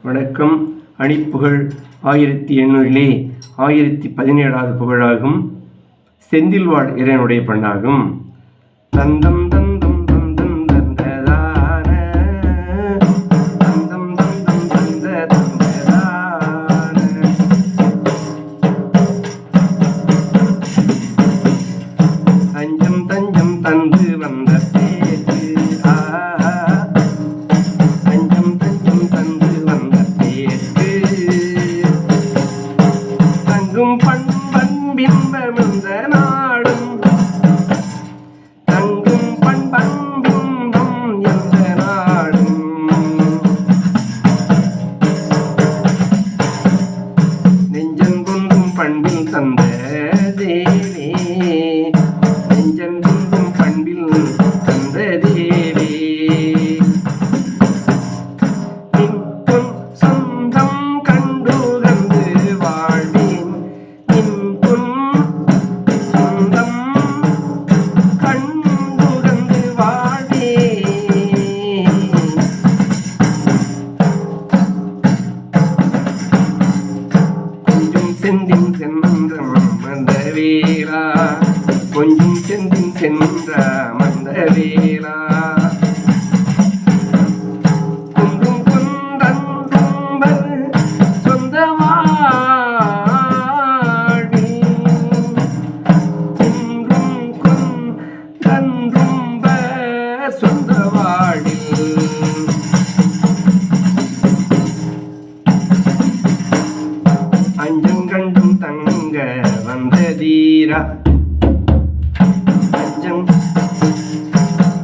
வணக்கம். அணிப்புகழ் 1800 1017வது புகழாகும். செந்தில்வாழ் இறைவனுடைய பண்ணாகும். தந்தம் தந்தம் தந்தம் தந்ததான தந்தம் தந்தம் தந்த தந்ததான அஞ்சம் தஞ்சம் தந்து வந்த பேச்சு அஞ்சம் தஞ்சம் தந்து வந்த பேச்சு தங்கும் பண்பின்பமிந்த நாடும் தங்கும் பண்பின்பம் எந்த நாடும் நெஞ்சம் கொண்டும் பண்பில் தந்த தேவே நெஞ்சம் கொண்டும் பண்பில் தந்த தேவே நிற்கும் சொந்தம் கண்டுகந்து வாழ்வேன் நிற்கும் சொந்தம் கண்டுகந்து வாழ்வேன் கொஞ்சம் செந்தின் சென்ற மந்த வேளா கொஞ்சம் செந்தின் சென்ற மந்த வேளா குன்றும் குன்றன்பர் சொந்த வாழ்வி குன்றும் குன்றன்பர் சொந்த வாழ்வில் அஞ்சம் கண்டும் தங்க வந்த தீரா அஞ்சம்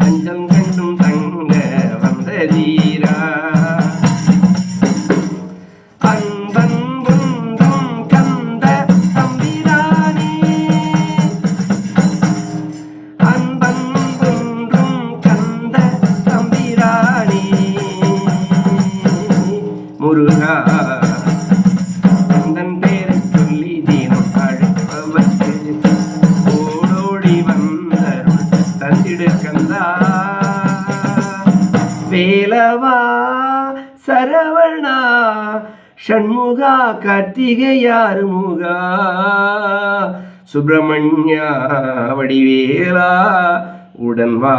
அஞ்சம் கண்டும் தங்க வந்த தீரா அன்பன் குன்றும் கந்த தம்பிரானே அன்பன் குன்றும் கந்த தம்பிரானே முருகா தன் பேரை சொல்லி தினம் அழைப்பவர்க்கு ஓடோடி வந்தருள் தந்திடு கந்தா வேலவா சரவணா ஷண்முகா கார்த்திகை ஆறுமுகா சுப்பிரமணியா வடிவேலா உடன் வா